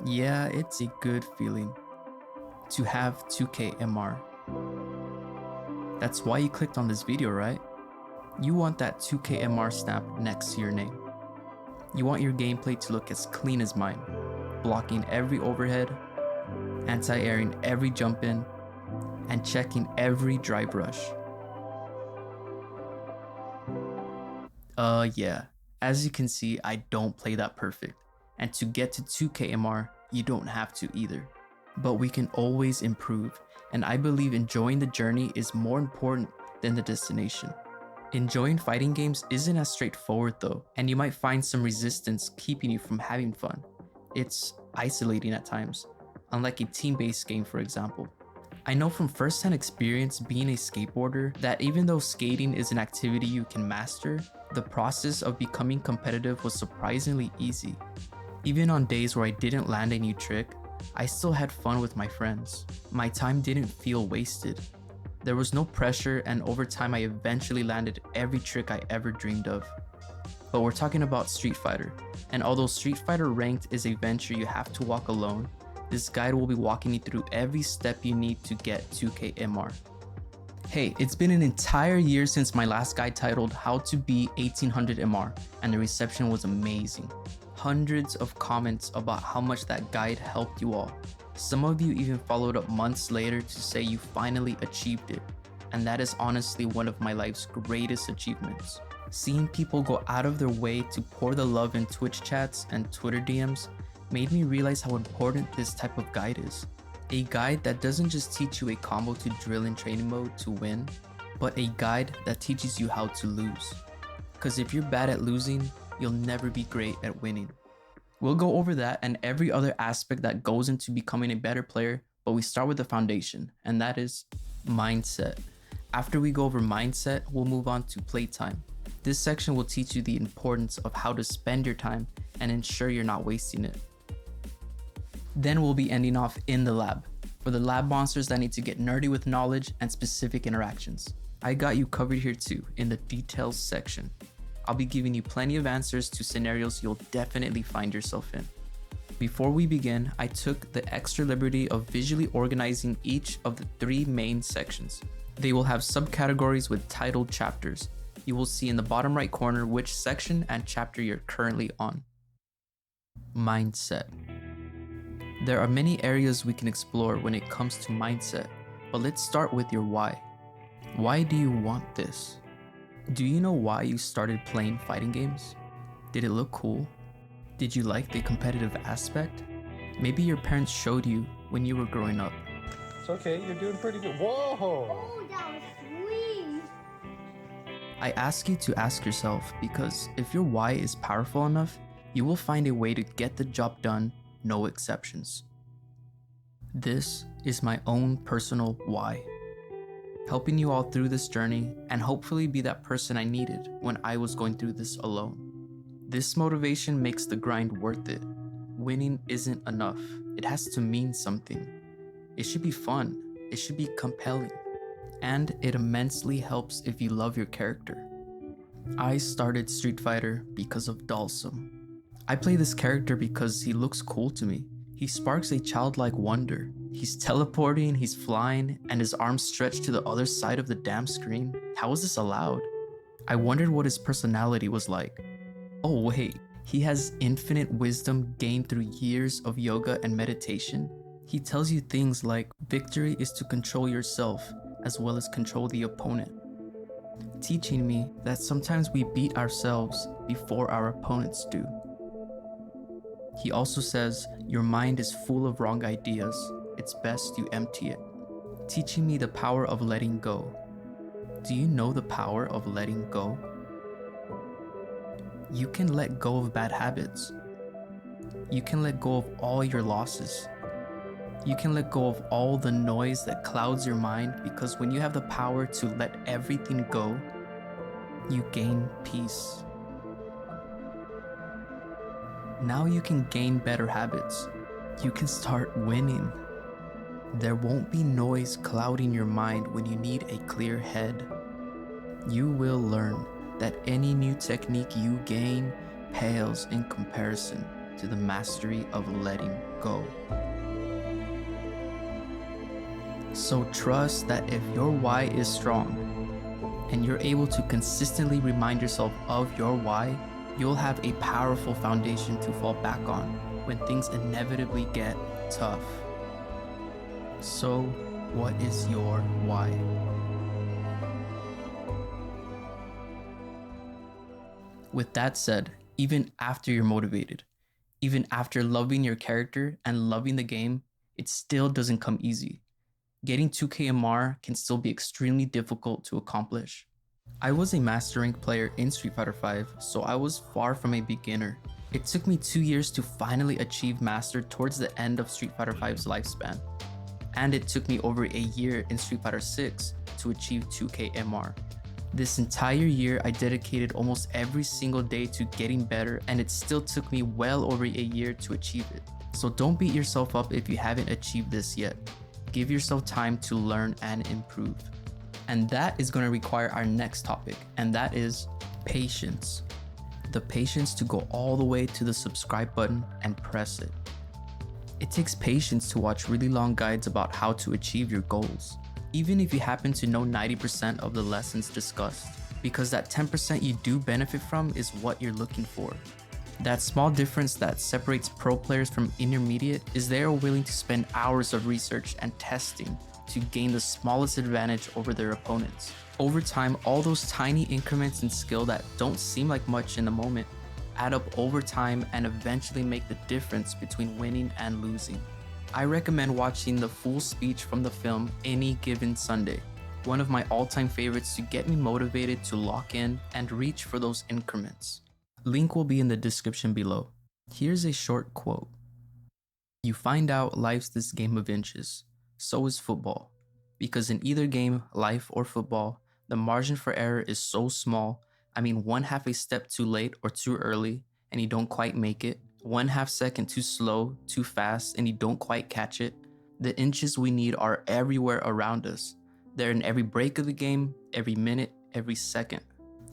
Yeah, it's a good feeling to have 2K MR. That's why you clicked on this video, right? You want that 2K MR stamp next to your name. You want your gameplay to look as clean as mine, blocking every overhead, anti-airing every jump in, and checking every dry brush. Yeah, as you can see, I don't play that perfect, and to get to 2K MR, you don't have to either. But we can always improve, and I believe enjoying the journey is more important than the destination. Enjoying fighting games isn't as straightforward though, and you might find some resistance keeping you from having fun. It's isolating at times, unlike a team-based game for example. I know from first-hand experience being a skateboarder that even though skating is an activity you can master, the process of becoming competitive was surprisingly easy. Even on days where I didn't land a new trick, I still had fun with my friends. My time didn't feel wasted. There was no pressure, and over time I eventually landed every trick I ever dreamed of. But we're talking about Street Fighter, and although Street Fighter Ranked is a venture you have to walk alone, this guide will be walking you through every step you need to get 2K MR. Hey, it's been an entire year since my last guide titled How to Be 1800 MR, and the reception was amazing. Hundreds of comments about how much that guide helped you all. Some of you even followed up months later to say you finally achieved it, and that is honestly one of my life's greatest achievements. Seeing people go out of their way to pour the love in Twitch chats and Twitter DMs made me realize how important this type of guide is. A guide that doesn't just teach you a combo to drill in training mode to win, but a guide that teaches you how to lose. Cause if you're bad at losing, you'll never be great at winning. We'll go over that and every other aspect that goes into becoming a better player, but we start with the foundation, and that is mindset. After we go over mindset, we'll move on to playtime. This section will teach you the importance of how to spend your time and ensure you're not wasting it. Then we'll be ending off in the lab, for the lab monsters that need to get nerdy with knowledge and specific interactions. I got you covered here too, in the details section. I'll be giving you plenty of answers to scenarios you'll definitely find yourself in. Before we begin, I took the extra liberty of visually organizing each of the 3 main sections. They will have subcategories with titled chapters. You will see in the bottom right corner which section and chapter you're currently on. Mindset. There are many areas we can explore when it comes to mindset, but let's start with your why. Why do you want this? Do you know why you started playing fighting games? Did it look cool? Did you like the competitive aspect? Maybe your parents showed you when you were growing up. It's okay, you're doing pretty good. Whoa! Oh, that was sweet. I ask you to ask yourself because if your why is powerful enough, you will find a way to get the job done, no exceptions. This is my own personal why. Helping you all through this journey and hopefully be that person I needed when I was going through this alone. This motivation makes the grind worth it. Winning isn't enough. It has to mean something. It should be fun. It should be compelling. And it immensely helps if you love your character. I started Street Fighter because of Dhalsim. I play this character because he looks cool to me. He sparks a childlike wonder. He's teleporting, he's flying, and his arms stretch to the other side of the damn screen. How is this allowed? I wondered what his personality was like. Oh wait, he has infinite wisdom gained through years of yoga and meditation. He tells you things like, victory is to control yourself as well as control the opponent. Teaching me that sometimes we beat ourselves before our opponents do. He also says, your mind is full of wrong ideas. It's best you empty it. Teaching me the power of letting go. Do you know the power of letting go? You can let go of bad habits. You can let go of all your losses. You can let go of all the noise that clouds your mind, because when you have the power to let everything go, you gain peace. Now you can gain better habits. You can start winning. There won't be noise clouding your mind when you need a clear head. You will learn that any new technique you gain pales in comparison. to the mastery of letting go. So trust that if your why is strong and you're able to consistently remind yourself of your why, you'll have a powerful foundation to fall back on when things inevitably get tough. So, what is your why? With that said, even after you're motivated, even after loving your character and loving the game, it still doesn't come easy. Getting 2k MR can still be extremely difficult to accomplish. I was a master rank player in Street Fighter V, so I was far from a beginner. It took me 2 years to finally achieve master towards the end of Street Fighter V's lifespan. And it took me over a year in Street Fighter VI to achieve 2k MR. This entire year, I dedicated almost every single day to getting better, and it still took me well over a year to achieve it. So don't beat yourself up if you haven't achieved this yet. Give yourself time to learn and improve. And that is going to require our next topic, and that is patience. The patience to go all the way to the subscribe button and press it. It takes patience to watch really long guides about how to achieve your goals, even if you happen to know 90% of the lessons discussed, because that 10% you do benefit from is what you're looking for. That small difference that separates pro players from intermediate is they are willing to spend hours of research and testing to gain the smallest advantage over their opponents. Over time, all those tiny increments in skill that don't seem like much in the moment add up over time and eventually make the difference between winning and losing. I recommend watching the full speech from the film Any Given Sunday, one of my all-time favorites to get me motivated to lock in and reach for those increments. Link will be in the description below. Here's a short quote. You find out life's this game of inches. So is football. Because in either game, life or football, the margin for error is so small. I mean, 1/2 a step too late or too early, and you don't quite make it. 1/2 second too slow, too fast, and you don't quite catch it. The inches we need are everywhere around us. They're in every break of the game, every minute, every second.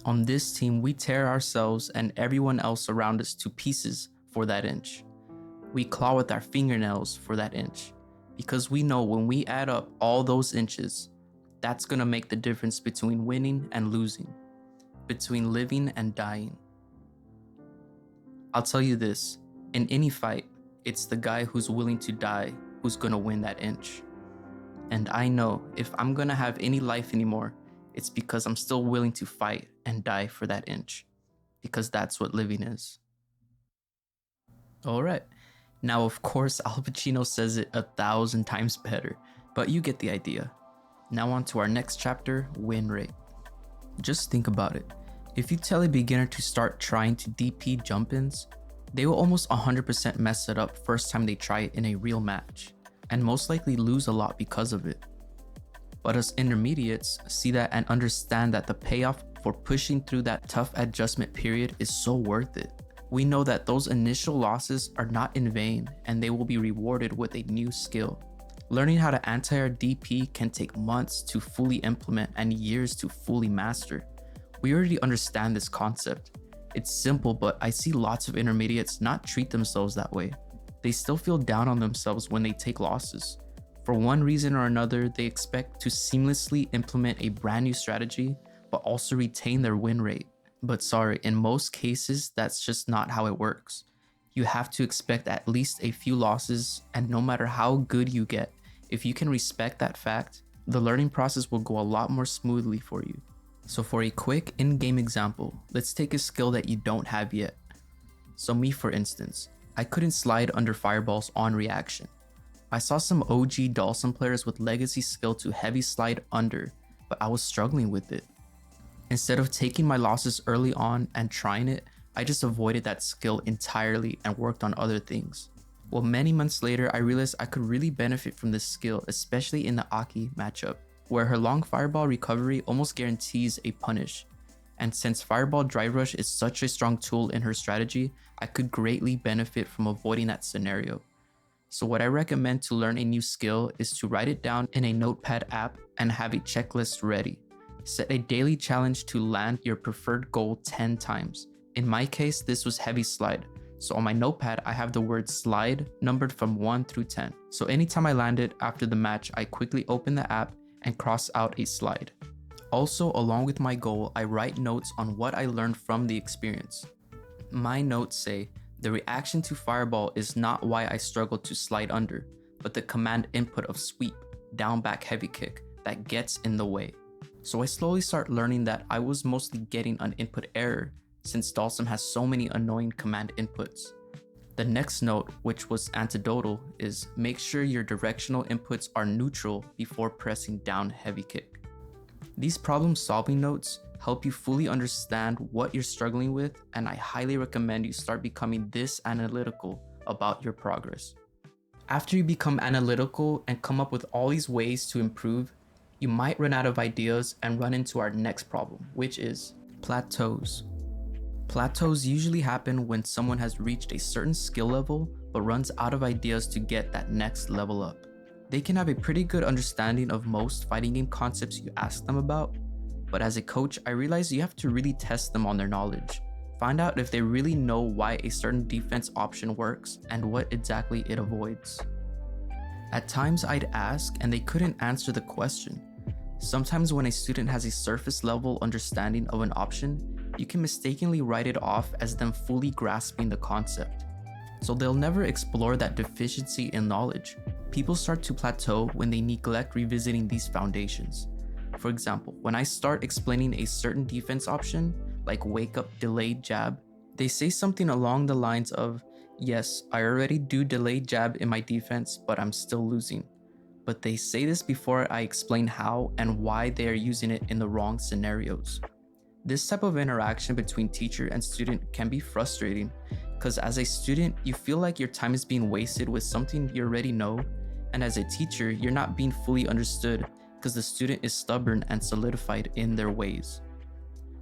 On this team, we tear ourselves and everyone else around us to pieces for that inch. We claw with our fingernails for that inch, because we know when we add up all those inches, that's gonna make the difference between winning and losing, between living and dying. I'll tell you this, in any fight, it's the guy who's willing to die who's gonna win that inch. And I know if I'm gonna have any life anymore, it's because I'm still willing to fight and die for that inch, because that's what living is. All right, now of course Al Pacino says it 1,000 times better, but you get the idea. Now on to our next chapter, win rate. Just think about it. If you tell a beginner to start trying to DP jump-ins, they will almost 100% mess it up first time they try it in a real match, and most likely lose a lot because of it. But us intermediates see that and understand that the payoff for pushing through that tough adjustment period is so worth it. We know that those initial losses are not in vain and they will be rewarded with a new skill. Learning how to anti-air DP can take months to fully implement and years to fully master. We already understand this concept. It's simple, but I see lots of intermediates not treat themselves that way. They still feel down on themselves when they take losses. For one reason or another, they expect to seamlessly implement a brand new strategy, but also retain their win rate. But sorry, in most cases, that's just not how it works. You have to expect at least a few losses, and no matter how good you get, if you can respect that fact, the learning process will go a lot more smoothly for you. So for a quick in-game example, let's take a skill that you don't have yet. So me for instance, I couldn't slide under fireballs on reaction. I saw some OG Dhalsim players with legacy skill to heavy slide under, but I was struggling with it. Instead of taking my losses early on and trying it, I just avoided that skill entirely and worked on other things. Well, many months later, I realized I could really benefit from this skill, especially in the Aki matchup, where her long fireball recovery almost guarantees a punish. And since fireball drive rush is such a strong tool in her strategy, I could greatly benefit from avoiding that scenario. So what I recommend to learn a new skill is to write it down in a notepad app and have a checklist ready. Set a daily challenge to land your preferred goal 10 times. In my case, this was heavy slide, So on my notepad, I have the word slide numbered from 1 through 10. So anytime I land it after the match, I quickly open the app and cross out a slide. Also, along with my goal, I write notes on what I learned from the experience. My notes say, the reaction to fireball is not why I struggled to slide under, but the command input of sweep, down back heavy kick, that gets in the way. So I slowly start learning that I was mostly getting an input error since Dhalsim has so many annoying command inputs. The next note, which was antidotal, is make sure your directional inputs are neutral before pressing down heavy kick. These problem solving notes help you fully understand what you're struggling with, and I highly recommend you start becoming this analytical about your progress. After you become analytical and come up with all these ways to improve, you might run out of ideas and run into our next problem, which is plateaus. Plateaus usually happen when someone has reached a certain skill level but runs out of ideas to get that next level up. They can have a pretty good understanding of most fighting game concepts you ask them about, but as a coach, I realize you have to really test them on their knowledge. Find out if they really know why a certain defense option works and what exactly it avoids. At times I'd ask and they couldn't answer the question. Sometimes when a student has a surface level understanding of an option, you can mistakenly write it off as them fully grasping the concept. So they'll never explore that deficiency in knowledge. People start to plateau when they neglect revisiting these foundations. For example, when I start explaining a certain defense option, like wake up delayed jab, they say something along the lines of, yes, I already do delayed jab in my defense, but I'm still losing. But they say this before I explain how and why they are using it in the wrong scenarios. This type of interaction between teacher and student can be frustrating because as a student, you feel like your time is being wasted with something you already know, and as a teacher, you're not being fully understood because the student is stubborn and solidified in their ways.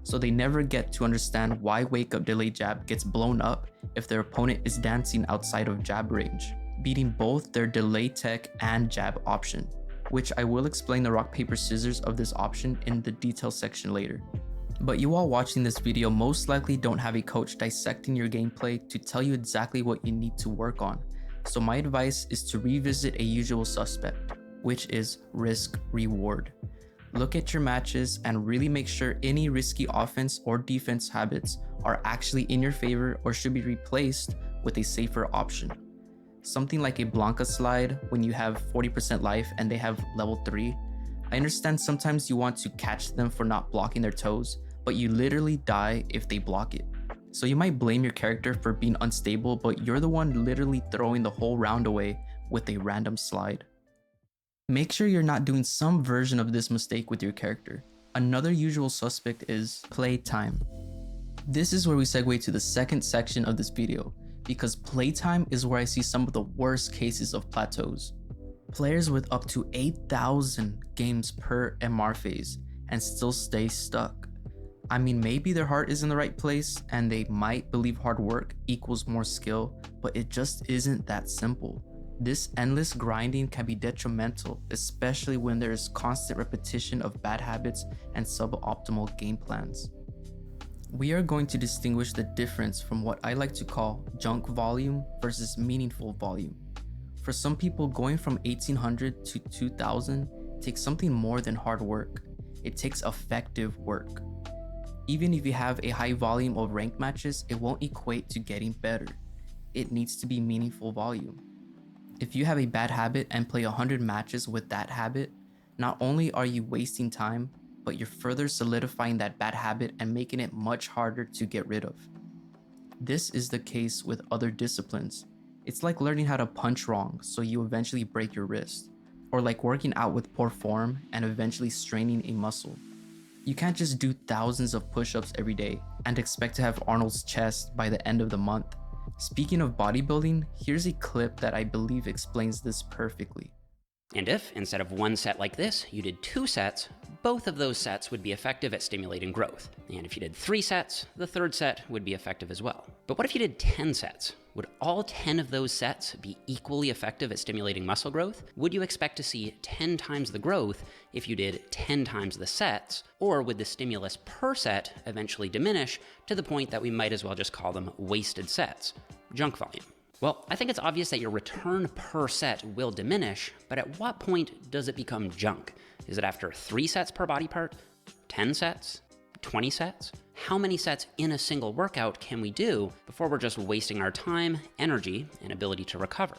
So they never get to understand why wake up delay jab gets blown up if their opponent is dancing outside of jab range, beating both their delay tech and jab option, which I will explain the rock paper scissors of this option in the detail section later. But you all watching this video most likely don't have a coach dissecting your gameplay to tell you exactly what you need to work on. So my advice is to revisit a usual suspect, which is risk reward. Look at your matches and really make sure any risky offense or defense habits are actually in your favor or should be replaced with a safer option. Something like a Blanca slide when you have 40% life and they have level 3. I understand sometimes you want to catch them for not blocking their toes, but you literally die if they block it. So you might blame your character for being unstable, but you're the one literally throwing the whole round away with a random slide. Make sure you're not doing some version of this mistake with your character. Another usual suspect is playtime. This is where we segue to the second section of this video, because playtime is where I see some of the worst cases of plateaus. Players with up to 8,000 games per MR phase and still stay stuck. I mean, maybe their heart is in the right place and they might believe hard work equals more skill, but it just isn't that simple. This endless grinding can be detrimental, especially when there is constant repetition of bad habits and suboptimal game plans. We are going to distinguish the difference from what I like to call junk volume versus meaningful volume. For some people, going from 1800 to 2000 takes something more than hard work. It takes effective work. Even if you have a high volume of ranked matches, it won't equate to getting better. It needs to be meaningful volume. If you have a bad habit and play 100 matches with that habit, not only are you wasting time, but you're further solidifying that bad habit and making it much harder to get rid of. This is the case with other disciplines. It's like learning how to punch wrong so you eventually break your wrist, or like working out with poor form and eventually straining a muscle. You can't just do thousands of push-ups every day and expect to have Arnold's chest by the end of the month. Speaking of bodybuilding, here's a clip that I believe explains this perfectly. And if, instead of one set like this, you did 2 sets, both of those sets would be effective at stimulating growth. And if you did 3 sets, the third set would be effective as well. But what if you did 10 sets? Would all 10 of those sets be equally effective at stimulating muscle growth? Would you expect to see 10 times the growth if you did 10 times the sets? Or would the stimulus per set eventually diminish to the point that we might as well just call them wasted sets? Junk volume. Well, I think it's obvious that your return per set will diminish, but at what point does it become junk? Is it after 3 sets per body part? 10 sets? 20 sets? How many sets in a single workout can we do before we're just wasting our time, energy, and ability to recover?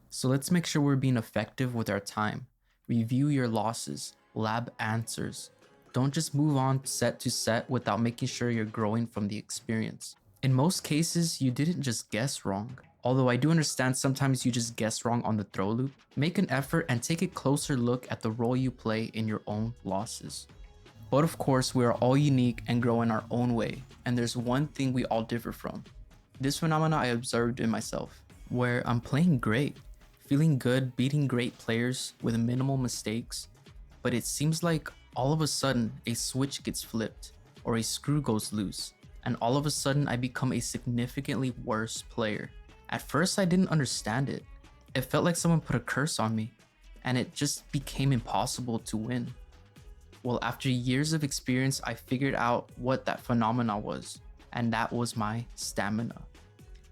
So let's make sure we're being effective with our time. Review your losses, lab answers. Don't just move on set to set without making sure you're growing from the experience. In most cases, you didn't just guess wrong. Although I do understand sometimes you just guess wrong on the throw loop, make an effort and take a closer look at the role you play in your own losses. But of course, we are all unique and grow in our own way, and there's one thing we all differ from. This phenomena I observed in myself, where I'm playing great, feeling good, beating great players with minimal mistakes, but it seems like all of a sudden a switch gets flipped or a screw goes loose, and all of a sudden I become a significantly worse player. At first I didn't understand it. It felt like someone put a curse on me, and it just became impossible to win. Well, after years of experience, I figured out what that phenomena was, and that was my stamina.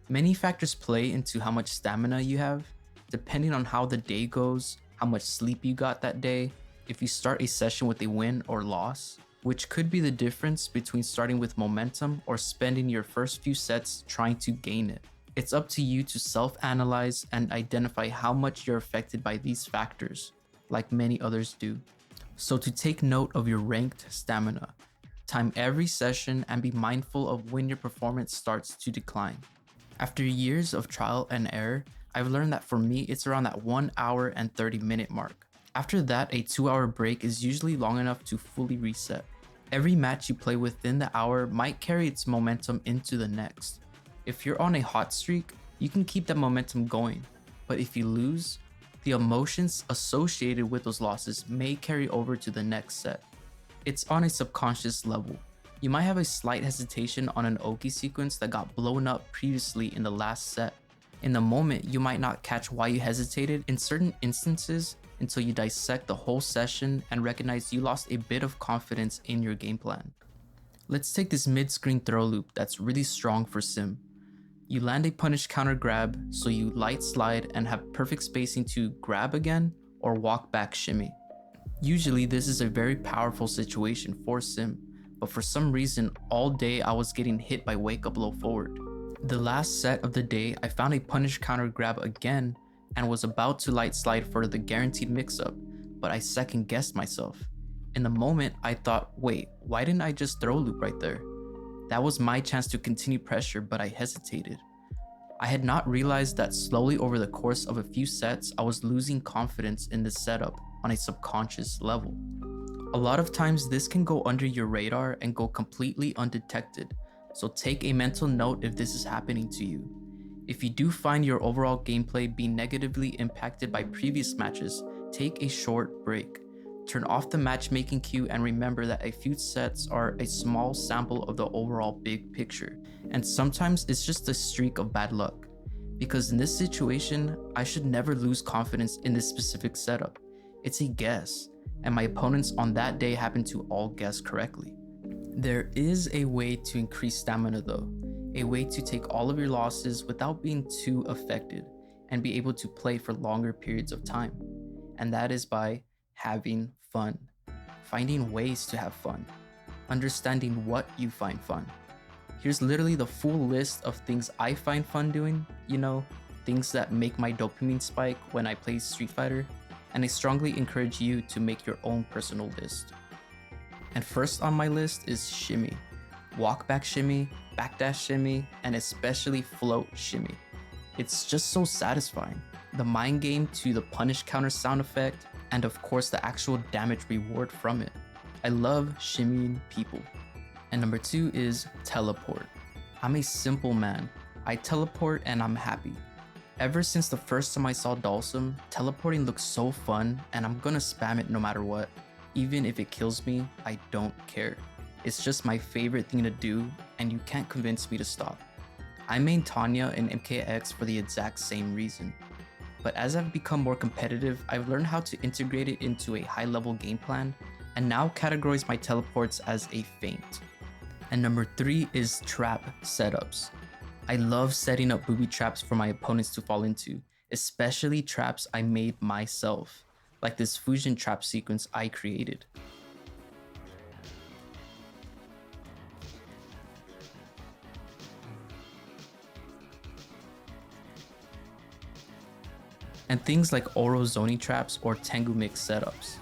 Many factors play into how much stamina you have, depending on how the day goes, how much sleep you got that day, if you start a session with a win or loss, which could be the difference between starting with momentum or spending your first few sets trying to gain it. It's up to you to self-analyze and identify how much you're affected by these factors, like many others do. So to take note of your ranked stamina, time every session and be mindful of when your performance starts to decline. After years of trial and error, I've learned that for me it's around that 1 hour and 30-minute mark. After that, a 2-hour break is usually long enough to fully reset. Every match you play within the hour might carry its momentum into the next. If you're on a hot streak, you can keep that momentum going, but if you lose, the emotions associated with those losses may carry over to the next set. It's on a subconscious level. You might have a slight hesitation on an Oki sequence that got blown up previously in the last set. In the moment, you might not catch why you hesitated in certain instances until you dissect the whole session and recognize you lost a bit of confidence in your game plan. Let's take this mid-screen throw loop that's really strong for Sim. You land a punish counter grab, so you light slide and have perfect spacing to grab again or walk back shimmy. Usually this is a very powerful situation for Sim, but for some reason all day I was getting hit by wake up low forward. The last set of the day I found a punish counter grab again and was about to light slide for the guaranteed mix up, but I second guessed myself. In the moment I thought, wait, why didn't I just throw loop right there? That was my chance to continue pressure, but I hesitated. I had not realized that slowly over the course of a few sets, I was losing confidence in this setup on a subconscious level. A lot of times this can go under your radar and go completely undetected, so take a mental note if this is happening to you. If you do find your overall gameplay being negatively impacted by previous matches, take a short break. Turn off the matchmaking queue and remember that a few sets are a small sample of the overall big picture. And sometimes it's just a streak of bad luck. Because in this situation, I should never lose confidence in this specific setup. It's a guess, and my opponents on that day happen to all guess correctly. There is a way to increase stamina though, a way to take all of your losses without being too affected and be able to play for longer periods of time. And that is by having fun, finding ways to have fun, understanding what you find fun. Here's literally the full list of things I find fun doing, things that make my dopamine spike when I play Street Fighter, and I strongly encourage you to make your own personal list. And first on my list is shimmy, walk back shimmy, backdash shimmy, and especially float shimmy. It's just so satisfying. The mind game to the punish counter sound effect, and of course the actual damage reward from it. I love shimmying people. And number 2 is teleport. I'm a simple man. I teleport and I'm happy. Ever since the first time I saw Dhalsim, teleporting looks so fun and I'm gonna spam it no matter what. Even if it kills me, I don't care. It's just my favorite thing to do and you can't convince me to stop. I main Tanya in MKX for the exact same reason. But as I've become more competitive, I've learned how to integrate it into a high level game plan and now categorize my teleports as a feint. And number 3 is trap setups. I love setting up booby traps for my opponents to fall into, especially traps I made myself, like this fusion trap sequence I created. And things like Oro zoning traps or Tengu mix setups.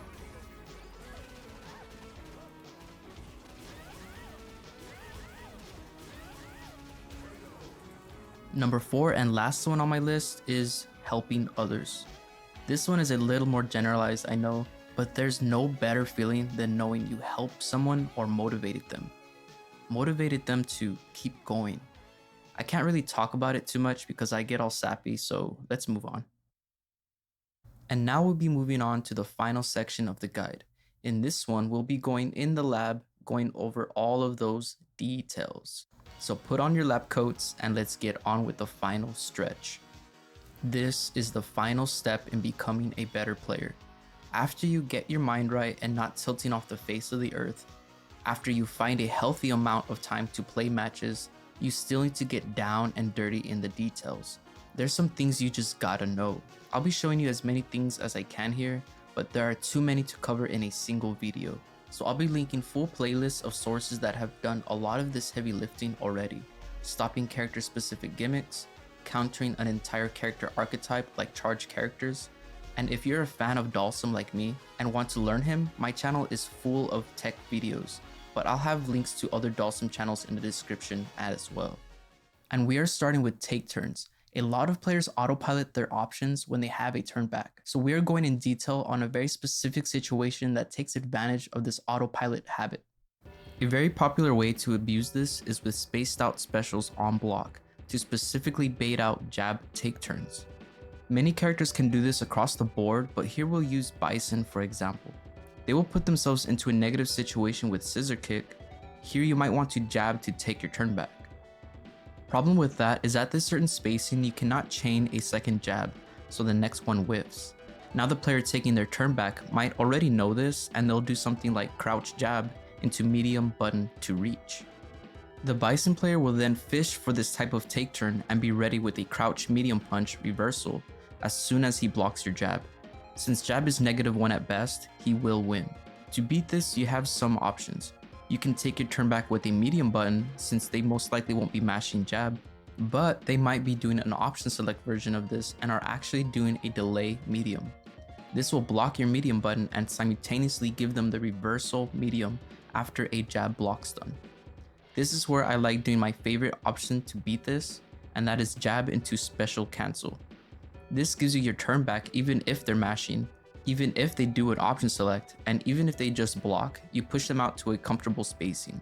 Number 4 and last one on my list is helping others. This one is a little more generalized, I know, but there's no better feeling than knowing you helped someone or motivated them. Motivated them to keep going. I can't really talk about it too much because I get all sappy, so let's move on. And now we'll be moving on to the final section of the guide. In this one, we'll be going in the lab, going over all of those details. So put on your lab coats and let's get on with the final stretch. This is the final step in becoming a better player. After you get your mind right and not tilting off the face of the earth, after you find a healthy amount of time to play matches, you still need to get down and dirty in the details. There's some things you just gotta know. I'll be showing you as many things as I can here, but there are too many to cover in a single video. So I'll be linking full playlists of sources that have done a lot of this heavy lifting already, stopping character specific gimmicks, countering an entire character archetype like charged characters, and if you're a fan of Dhalsim like me and want to learn him, my channel is full of tech videos, but I'll have links to other Dhalsim channels in the description as well. And we are starting with take turns. A lot of players autopilot their options when they have a turn back, so we are going in detail on a very specific situation that takes advantage of this autopilot habit. A very popular way to abuse this is with spaced out specials on block to specifically bait out jab take turns. Many characters can do this across the board, but here we'll use Bison for example. They will put themselves into a negative situation with scissor kick. Here you might want to jab to take your turn back. Problem with that is at this certain spacing you cannot chain a second jab, so the next one whiffs. Now the player taking their turn back might already know this and they'll do something like crouch jab into medium button to reach. The Bison player will then fish for this type of take turn and be ready with a crouch medium punch reversal as soon as he blocks your jab. Since jab is -1 at best, he will win. To beat this, you have some options. You can take your turn back with a medium button since they most likely won't be mashing jab, but they might be doing an option select version of this and are actually doing a delay medium. This will block your medium button and simultaneously give them the reversal medium after a jab block's done. This is where I like doing my favorite option to beat this, and that is jab into special cancel. This gives you your turn back even if they're mashing, even if they do an option select, and even if they just block, you push them out to a comfortable spacing.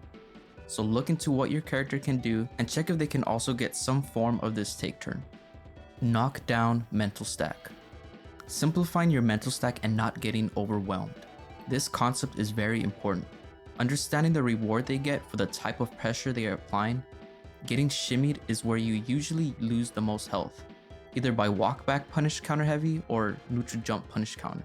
So look into what your character can do and check if they can also get some form of this take turn. Knockdown mental stack. Simplifying your mental stack and not getting overwhelmed. This concept is very important. Understanding the reward they get for the type of pressure they are applying. Getting shimmied is where you usually lose the most health, either by walk back punish counter heavy or neutral jump punish counter.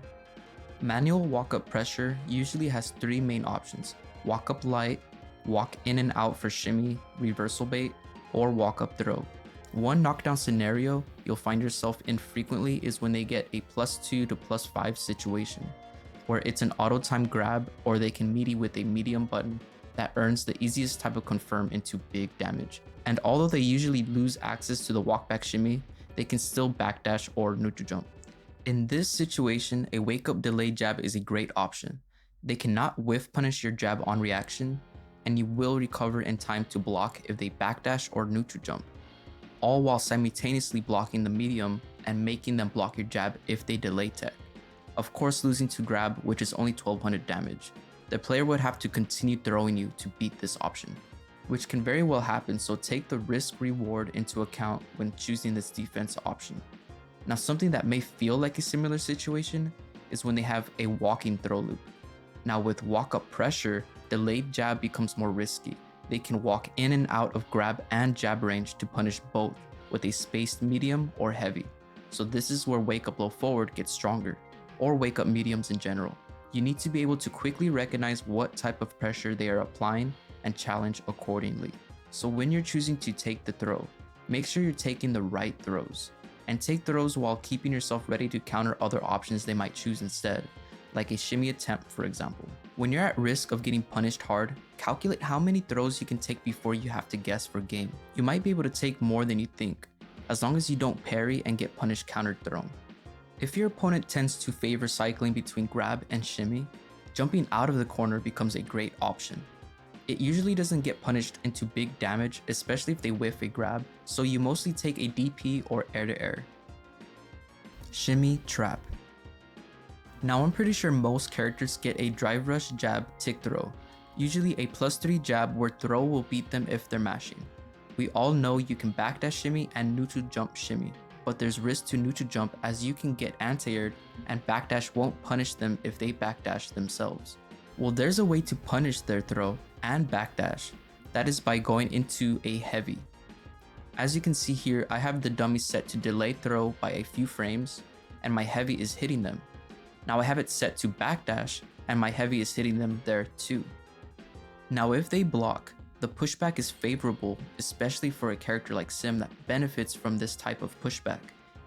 Manual walk up pressure usually has 3 main options: walk up light, walk in and out for shimmy, reversal bait, or walk up throw. One knockdown scenario you'll find yourself in frequently is when they get a +2 to +5 situation, where it's an auto time grab or they can meaty with a medium button that earns the easiest type of confirm into big damage. And although they usually lose access to the walk back shimmy, they can still backdash or neutral jump. In this situation, a wake up delay jab is a great option. They cannot whiff punish your jab on reaction, and you will recover in time to block if they backdash or neutral jump, all while simultaneously blocking the medium and making them block your jab if they delay tech. Of course, losing to grab, which is only 1200 damage. The player would have to continue throwing you to beat this option, which can very well happen, so take the risk reward into account when choosing this defense option. Now something that may feel like a similar situation is when they have a walking throw loop. Now with walk up pressure, delayed jab becomes more risky. They can walk in and out of grab and jab range to punish both with a spaced medium or heavy. So this is where wake up low forward gets stronger, or wake up mediums in general. You need to be able to quickly recognize what type of pressure they are applying and challenge accordingly. So when you're choosing to take the throw, make sure you're taking the right throws, and take throws while keeping yourself ready to counter other options they might choose instead, like a shimmy attempt for example. When you're at risk of getting punished hard, calculate how many throws you can take before you have to guess for game. You might be able to take more than you think, as long as you don't parry and get punished countered thrown. If your opponent tends to favor cycling between grab and shimmy, jumping out of the corner becomes a great option. It usually doesn't get punished into big damage, especially if they whiff a grab, so you mostly take a DP or air-to-air. Shimmy trap. Now I'm pretty sure most characters get a drive rush jab tick throw, usually a +3 jab where throw will beat them if they're mashing. We all know you can backdash shimmy and neutral jump shimmy, but there's risk to neutral jump as you can get anti-aired and backdash won't punish them if they backdash themselves. Well, there's a way to punish their throw and backdash, that is by going into a heavy. As you can see here, I have the dummy set to delay throw by a few frames and my heavy is hitting them. Now I have it set to backdash and my heavy is hitting them there too. Now if they block, the pushback is favorable, especially for a character like Sim that benefits from this type of pushback.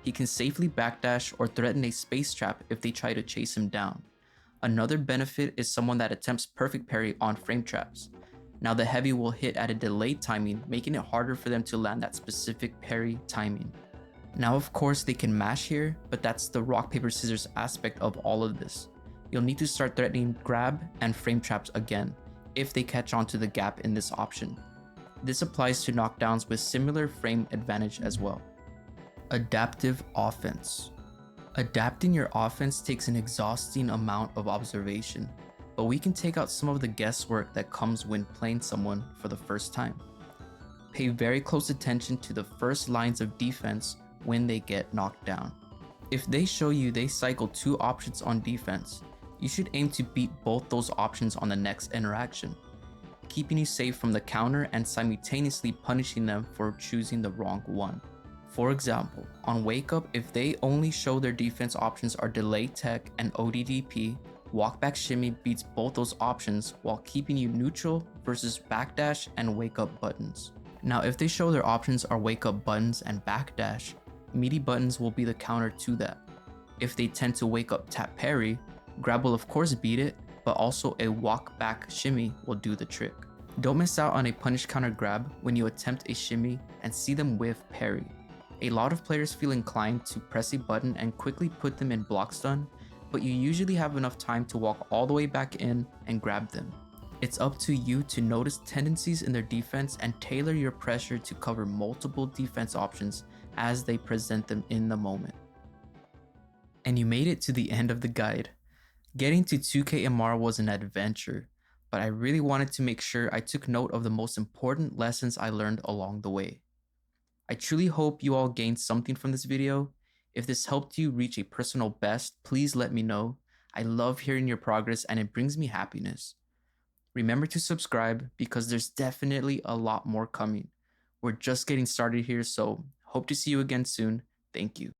He can safely backdash or threaten a space trap if they try to chase him down. Another benefit is someone that attempts perfect parry on frame traps. Now the heavy will hit at a delayed timing, making it harder for them to land that specific parry timing. Now of course they can mash here, but that's the rock paper scissors aspect of all of this. You'll need to start threatening grab and frame traps again, if they catch on to the gap in this option. This applies to knockdowns with similar frame advantage as well. Adaptive offense. Adapting your offense takes an exhausting amount of observation, but we can take out some of the guesswork that comes when playing someone for the first time. Pay very close attention to the first lines of defense when they get knocked down. If they show you they cycle 2 options on defense, you should aim to beat both those options on the next interaction, keeping you safe from the counter and simultaneously punishing them for choosing the wrong one. For example, on wake up, if they only show their defense options are delay tech and ODDP, walk back shimmy beats both those options while keeping you neutral versus backdash and wake up buttons. Now if they show their options are wake up buttons and backdash, meaty buttons will be the counter to that. If they tend to wake up tap parry, grab will of course beat it, but also a walk back shimmy will do the trick. Don't miss out on a punish counter grab when you attempt a shimmy and see them whiff parry. A lot of players feel inclined to press a button and quickly put them in block stun, but you usually have enough time to walk all the way back in and grab them. It's up to you to notice tendencies in their defense and tailor your pressure to cover multiple defense options as they present them in the moment. And you made it to the end of the guide. Getting to 2K MR was an adventure, but I really wanted to make sure I took note of the most important lessons I learned along the way. I truly hope you all gained something from this video. If this helped you reach a personal best, please let me know. I love hearing your progress and it brings me happiness. Remember to subscribe because there's definitely a lot more coming. We're just getting started here, so hope to see you again soon. Thank you.